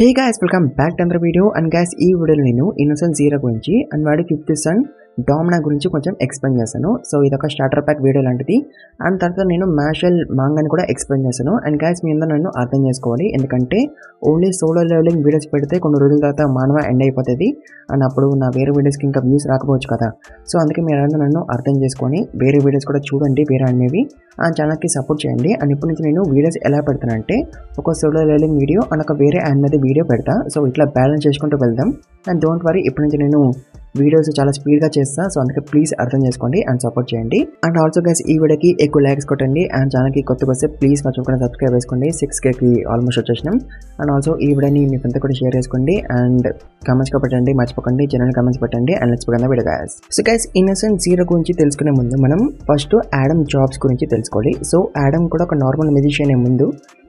Hey guys, welcome back to another video. And guys, ఈ వీడియోలో నేను ఇన్నోసెంట్ జీరో గురించి అండ్ వాడి ఫిఫ్త్ సన్ డామినా గురించి కొంచెం ఎక్స్ప్లెయిన్ చేస్తాను. సో ఇదొక స్టార్టర్ ప్యాక్ వీడియో లాంటిది. అండ్ తర్వాత నేను మ్యాషల్ మాంగాని కూడా ఎక్స్ప్లెయిన్ చేస్తాను. అండ్ గైస్, మీ అందరూ నన్ను అర్థం చేసుకోవాలి, ఎందుకంటే ఓన్లీ సోలో లెవెలింగ్ వీడియోస్ పెడితే కొన్ని రోజుల తర్వాత మానవ ఎండ్ అయిపోతుంది. అండ్ అప్పుడు నా వేరే వీడియోస్కి ఇంకా వ్యూస్ రాకపోవచ్చు కదా. సో అందుకే మీరు అందరూ నన్ను అర్థం చేసుకొని వేరే వీడియోస్ కూడా చూడండి, వేరే అనేవి ఆ ఛానల్కి సపోర్ట్ చేయండి. అండ్ ఇప్పటి నుంచి నేను వీడియోస్ ఎలా పెడతానంటే ఒక సోలో లెవెలింగ్ వీడియో అండ్ ఒక వేరే యానిమే వీడియో పెడతా. సో ఇట్లా బ్యాలెన్స్ చేసుకుంటూ వెళ్దాం. అండ్ డోంట్ వరీ, ఇప్పటి నుంచి నేను వీడియోస్ చాలా స్పీడ్గా చేస్తాను. సో అందుకే ప్లీజ్ అర్థం చేసుకోండి అండ్ సపోర్ట్ చేయండి. అండ్ ఆల్సో గైస్, ఈ వీడియోకి ఎక్కువ లైక్స్ కొట్టండి. అండ్ ఛానల్కి కొత్తగా వస్తే ప్లీజ్ మర్చిపోకుండా సబ్స్క్రైబ్ చేసుకోండి. 6Kకి ఆల్మోస్ట్ వచ్చేసినాం. అండ్ ఆల్సో ఈ వీడియోని మీ ఫ్రెండ్తో కూడా షేర్ చేసుకోండి. అండ్ కమెంట్స్గా పెట్టండి, మర్చిపోకండి, జనరల్ కమెంట్స్ పెట్టండి. And let's begin the video guys. So guys, innocent zero గురించి తెలుసుకునే ముందు మనం ఫస్ట్ ఆడమ్ జాబ్స్ గురించి తెలుసుకోవాలి. సో ఆడమ్ కూడా ఒక నార్మల్ మ్యూజిషియన్ ముందు,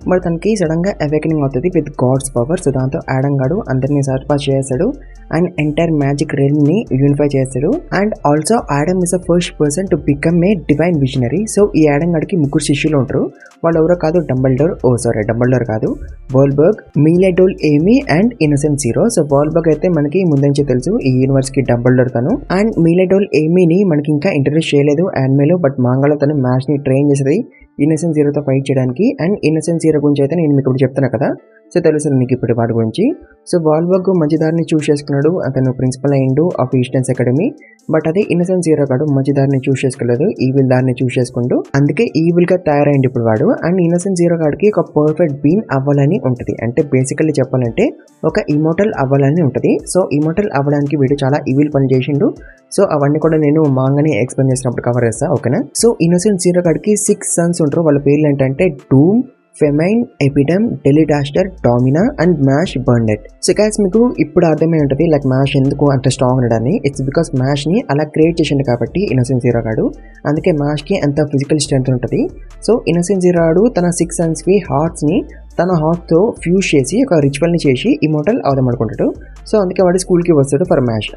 మరి తనకి సడన్గా అవేకనింగ్ అవుతుంది విత్ గాడ్స్ పవర్. సో దాంతో ఆడమ్ గాడు అందరినీ సర్పాస్ చేస్తాడు అండ్ ఎంటైర్ మ్యాజిక్ రేల్ ని యూనిఫై చేస్తాడు. And also Adam is the first person to become a divine visionary. So ఈ ఆడమ్ గాడికి ముగ్గురు శిష్యులు ఉంటారు. వాళ్ళు ఎవరో కాదు, డంబల్డోర్ కాదు, వోల్బర్గ్, మీలెడోల్ ఏమీ అండ్ ఇన్నోసెంట్ జీరో. సో వోల్బర్గ్ అయితే మనకి ముందు నుంచే తెలుసు, ఈ యూనివర్స్ కి డంబల్డోర్ తను. అండ్ మీలెడోల్ ఏమీని మనకి ఇంకా ఇంట్రడ్యూస్ చేయలేదు యానిమేలో, బట్ మాంగాలో తను మ్యాచ్ ని ట్రైన్ చేసేది ఇన్నోసెంట్ జీరోతో ఫైట్ చేయడానికి. అండ్ ఇన్నోసెంట్ జీరో గురించి అయితే నేను మీకు ఇప్పుడు చెప్తాను కదా, సో తెలుస్తుంది నీకు ఇప్పుడు వాటి గురించి. సో వాల్బర్గ్ మంచి దారిని చూస్ చేసుకున్నాడు, అతను ప్రిన్సిపల్ అయ్యిండు ఆఫ్ ఈస్టర్న్స్ అకాడమీ. బట్ అదే ఇన్నోసెంట్ జీరో గాడు మంచి దారిని చూస్ చేసుకోలేదు, ఈవిల్ దారిని చూస్ చేసుకుంటూ, అందుకే ఈవిల్ గా తయారైంది ఇప్పుడు వాడు. అండ్ ఇన్నోసెంట్ జీరో గాడికి ఒక పర్ఫెక్ట్ బీన్ అవ్వాలని ఉంటుంది, అంటే బేసికల్లీ చెప్పాలంటే ఒక ఇమోటల్ అవ్వాలని ఉంటుంది. సో ఇమోటల్ అవ్వడానికి వీడు చాలా ఈవిల్ పని చేసిండు. సో అవన్నీ కూడా నేను మాంగాని ఎక్స్ప్లెయిన్ చేసినప్పుడు కవర్ చేస్తా, ఓకేనా. సో ఇన్నోసెంట్ జీరో గాడికి 6 సన్స్ ఉంటారు. వాళ్ళ పేర్లు ఏంటంటే Doom, Famine, Epidem, Delizaster, Domina and Mash Burnett. So guys, మీకు ఇప్పుడు అర్థమై ఉంటుంది లైక్ మ్యాష్ ఎందుకు అంత స్ట్రాంగ్ ఉండడని. ఇట్స్ బికాస్ మ్యాష్ ని అలా క్రియేట్ చేసిండు కాబట్టి ఇన్నోసెంట్ జీరో గాడు, అందుకే మ్యాష్ కి అంత ఫిజికల్ స్ట్రెంత్ ఉంటుంది. సో ఇన్నోసెంట్ జీరో గాడు తన 6 సన్స్ కి హార్ట్స్ ని తన హార్ట్తో ఫ్యూజ్ చేసి ఒక రిచువల్ని చేసి ఇమోటల్ అవుదాం అనుకుంటాడు. సో అందుకే వాడు స్కూల్కి వస్తాడు ఫర్ మ్యాష్.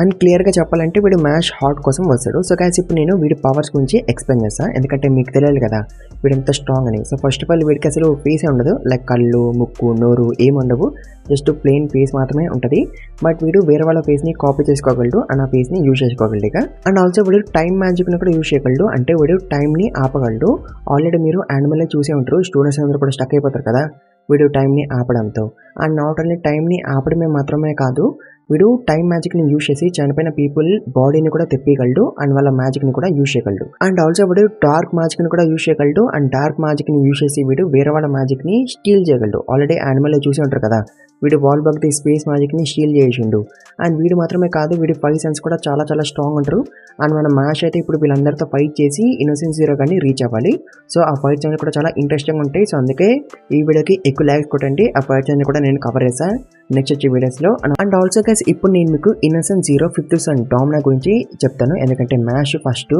అండ్ క్లియర్గా చెప్పాలంటే వీడు మ్యాష్ హార్ట్ కోసం వస్తాడు. సో గైస్, ఇప్పుడు నేను వీడి పవర్స్ గురించి ఎక్స్ప్లెయిన్ చేస్తాను, ఎందుకంటే మీకు తెలియాలి కదా వీడు ఎంత స్ట్రాంగ్ అని. సో ఫస్ట్ ఆఫ్ ఆల్ వీడికి అసలు ఫేసే ఉండదు, లైక్ కళ్ళు, ముక్కు, నోరు ఏమి ఉండవు, జస్ట్ ప్లెయిన్ ఫేస్ మాత్రమే ఉంటుంది. బట్ వీడు వేరే వాళ్ళ ఫేస్ని కాపీ చేసుకోగలడు అండ్ ఆ ఫేస్ని యూజ్ చేసుకోగలడు ఇక. అండ్ ఆల్సో వీడు టైం మ్యాజిక్ని కూడా యూజ్ చేయగలడు, అంటే వీడు టైంని ఆపగలడు. ఆల్రెడీ మీరు యానిమేలో చూసే ఉంటారు, స్టూడెంట్స్ అందరూ కూడా స్టక్ అయిపోతారు కదా వీడు టైంని ఆపడంతో. అండ్ నాట్ ఓన్లీ టైంని ఆపడమే మాత్రమే కాదు, వీడు టైం మ్యాజిక్ని యూజ్ చేసి చనిపోయిన పీపుల్ బాడీని కూడా తెప్పగలడు అండ్ వాళ్ళ మ్యాజిక్ని కూడా యూజ్ చేయగలడు. అండ్ ఆల్సో వీడు డార్క్ మ్యాజిక్ని కూడా యూజ్ చేయగలడు. అండ్ డార్క్ మ్యాజిక్ని యూజ్ చేసి వీడు వేరే వాళ్ళ మ్యాజిక్ని స్టీల్ చేయగలడు. ఆల్రెడీ యానిమల్లో చూసి ఉంటారు కదా, వీడు వాల్బర్గ్ ది స్పేస్ మ్యాజిక్ని స్టీల్ చేసిండు. అండ్ వీడు మాత్రమే కాదు, వీడి 5 సెన్స్ కూడా చాలా చాలా స్ట్రాంగ్ ఉంటారు. అండ్ మన మ్యాష్ అయితే ఇప్పుడు వీళ్ళందరితో ఫైట్ చేసి ఇన్నోసెంట్ జీరో కానీ రీచ్ అవ్వాలి. సో ఆ ఫైట్స్ అన్ని కూడా చాలా ఇంట్రెస్టింగ్ ఉంటాయి. సో అందుకే ఈ వీడియోకి ఎక్కువ లైక్స్ కొట్టండి, ఆ ఫైట్స్ అన్ని కూడా నేను కవర్ చేస్తాను నెక్స్ట్ వచ్చే వీడియోస్లో. అండ్ ఆల్సో గైస్, ఇప్పుడు నేను మీకు ఇన్నోసెంట్ జీరో ఫిఫ్త్ సన్ డామినా గురించి చెప్తాను, ఎందుకంటే మ్యాష్ ఫస్ట్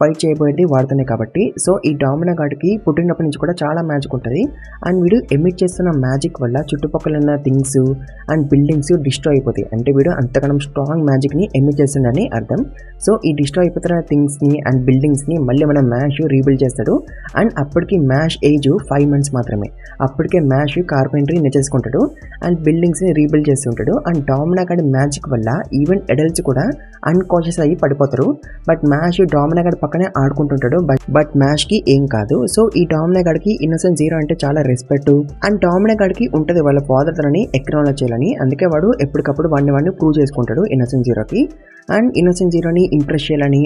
ఫైట్ చేయబోయేది వాడుతున్నాయి కాబట్టి. సో ఈ డామినా గాడికి పుట్టినప్పటి నుంచి కూడా చాలా మ్యాజిక్ ఉంటుంది. అండ్ వీడు ఎమిట్ చేస్తున్న మ్యాజిక్ వల్ల చుట్టుపక్కల ఉన్న థింగ్స్ అండ్ బిల్డింగ్స్ డిస్ట్రాయ్ అయిపోతాయి, అంటే వీడు అంతగానం స్ట్రాంగ్ మ్యాజిక్ని ఎమిట్ చేస్తుందని అర్థం. సో ఈ డిస్ట్రాయ్ అయిపోతున్న థింగ్స్ని అండ్ బిల్డింగ్స్ని మళ్ళీ మన మ్యాష్ రీబిల్డ్ చేస్తాడు. అండ్ అప్పటికి మ్యాష్ ఏజ్ 5 months మాత్రమే. అప్పటికే మ్యాష్ కార్పెంటరీ నేర్చేసుకుంటాడు అండ్ బిల్డింగ్స్ని రీబిల్డ్ చేస్తుంటాడు. అండ్ డామినా గాడి మ్యాజిక్ వల్ల ఈవెన్ అడల్ట్స్ కూడా అన్కాన్షియస్ అయ్యి పడిపోతారు. బట్ మ్యాష్ డామినా గాడి పక్కనే ఆడుకుంటుంటాడు, బట్ మ్యాష్ కి ఏం కాదు. సో ఈ డామినా గాడికి ఇన్నోసెంట్ జీరో అంటే చాలా రెస్పెక్ట్. అండ్ డామినా గాడికి ఉంటుంది వాళ్ళ ఫాదర్ తనని ఎక్నాలజ్ చేయాలని, అందుకే వాడు ఎప్పటికప్పుడు వాడిని ప్రూవ్ చేసుకుంటాడు ఇన్నోసెంట్ జీరోకి. అండ్ ఇన్నోసెంట్ జీరోని ఇంప్రెస్ చేయాలని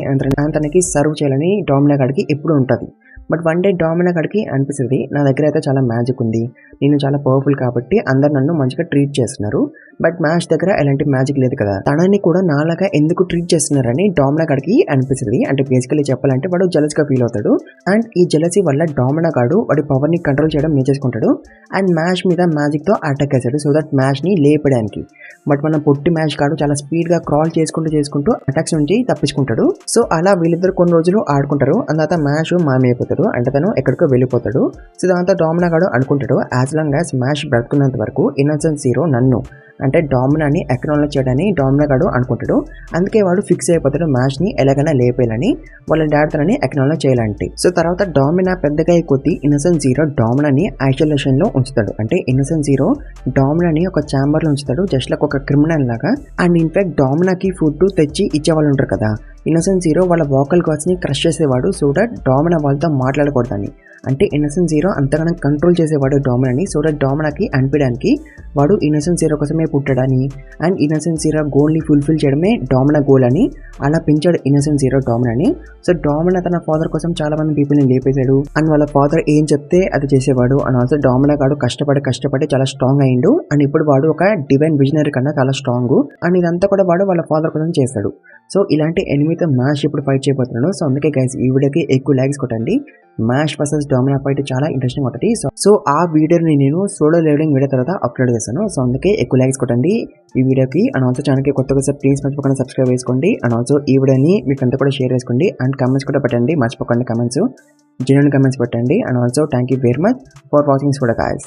తనకి సర్వ్ చేయాలని డామినా గాడికి ఎప్పుడు ఉంటుంది. బట్ వన్ డే డామినా గాడికి అనిపిస్తుంది, నా దగ్గర అయితే చాలా మ్యాజిక్ ఉంది, నేను చాలా పవర్ఫుల్ కాబట్టి అందరు నన్ను మంచిగా ట్రీట్ చేస్తున్నారు, బట్ మ్యాష్ దగ్గర ఎలాంటి మ్యాజిక్ లేదు కదా, తనని కూడా నాలాగా ఎందుకు ట్రీట్ చేస్తున్నారని డామినా గాడికి అనిపిస్తుంది. అంటే బేసికలీ చెప్పాలంటే వాడు జెలస్ గా ఫీల్ అవుతాడు. అండ్ ఈ జెలసీ వల్ల డామినా గాడు వాడి పవర్ ని కంట్రోల్ చేయడం నేర్చేసుకుంటాడు అండ్ మ్యాష్ మీద మ్యాజిక్ తో అటాక్ చేశాడు, సో దట్ మ్యాష్ ని లేపడానికి. బట్ మన పొట్టి మ్యాష్ గాడు చాలా స్పీడ్ గా క్రాల్ చేసుకుంటూ అటాక్స్ నుంచి తప్పించుకుంటాడు. సో అలా వీళ్ళిద్దరు కొన్ని రోజులు ఆడుకుంటారు. తర్వాత మ్యాష్ మాయమైపోతాడు, అంటే తను ఎక్కడికో వెళ్ళిపోతాడు. సో దాంతో డామినా గాడు అనుకుంటాడు, యాజ్ లాంగ్ యాజ్ మ్యాష్ బ్రతుకున్నంత వరకు ఇన్నోసెంట్ జీరో నన్ను అంటే డామినాని ఎక్నాలజ్ చేయడాన్ని డామినా గాడు అనుకుంటాడు. అందుకే వాడు ఫిక్స్ అయిపోతాడు మ్యాచ్ని ఎలాగైనా లేపేయాలని, వాళ్ళ డాడ్ తనని ఎక్నాలజ్ చేయాలంటే. సో తర్వాత డామినా పెద్దగా కొద్దీ ఇన్నోసెంట్ జీరో డామినాని ఐసోలేషన్లో ఉంచుతాడు. అంటే ఇన్నోసెంట్ జీరో డామినాని ఒక ఛాంబర్లో ఉంచుతాడు, జస్ట్ లైక్ ఒక క్రిమినల్ లాగా. అండ్ ఇన్ఫాక్ట్ డామినాకి ఫుడ్ తెచ్చి ఇచ్చేవాళ్ళు ఉంటారు కదా, ఇన్నోసెంట్ జీరో వాళ్ళ వోకల్ కార్డ్స్ని క్రష్ చేసేవాడు సో దట్ డామినా వాళ్ళతో మాట్లాడకూడదని. అంటే ఇన్నోసెంట్ జీరో అంతగానో కంట్రోల్ చేసేవాడు డామినాని, సో దట్ డామినాకి అనిపించడానికి వాడు ఇన్నోసెంట్ జీరో కోసమే పుట్టాడని అండ్ ఇన్నోసెంట్ జీరో గోల్ని ఫుల్ఫిల్ చేయడమే డామినా గోల్ అని అలా పెంచాడు ఇన్నోసెంట్ జీరో డామినాని. సో డామినా తన ఫాదర్ కోసం చాలా మంది పీపుల్ని లేపేశాడు అండ్ వాళ్ళ ఫాదర్ ఏం చెప్తే అది చేసేవాడు. అండ్ ఆల్సో డామినా గాడు కష్టపడి చాలా స్ట్రాంగ్ అయ్యిండు అండ్ ఇప్పుడు వాడు ఒక డివైన్ విజనరీ కన్నా చాలా స్ట్రాంగ్. అండ్ ఇదంతా కూడా వాడు వాళ్ళ ఫాదర్ కోసం చేస్తాడు. సో ఇలాంటి ఎనిమితో మ్యాష్ ఇప్పుడు ఫైట్ చేయబోతున్నాడు. సో అందుకే గైస్ ఈ వీడియోకి ఎక్కువ లైక్స్ కొట్టండి. మ్యాష్ వర్సెస్ డామినా ఫైట్ చాలా ఇంట్రెస్టింగ్ ఉంటుంది. సో ఆ వీడియోని నేను సోలో లెవెలింగ్ వీడియో తర్వాత అప్లోడ్ చేస్తాను. సో అందుకే ఎక్కువ లైక్స్ కొట్టండి ఈ వీడియోకి. అండ్ ఆల్సో ఛానల్కి కొత్తగా ప్లీజ్ మర్చిపోకుండా సబ్స్క్రైబ్ చేసుకోండి. అండ్ ఆల్సో ఈ వీడియోని మీకు అంతా కూడా షేర్ చేసుకోండి అండ్ కమెంట్స్ కూడా పెట్టండి, మర్చిపోకండి కమెంట్స్, జెన్యూన్ కమెంట్స్ పెట్టండి. And also thank you very much for watching కూడా గైస్.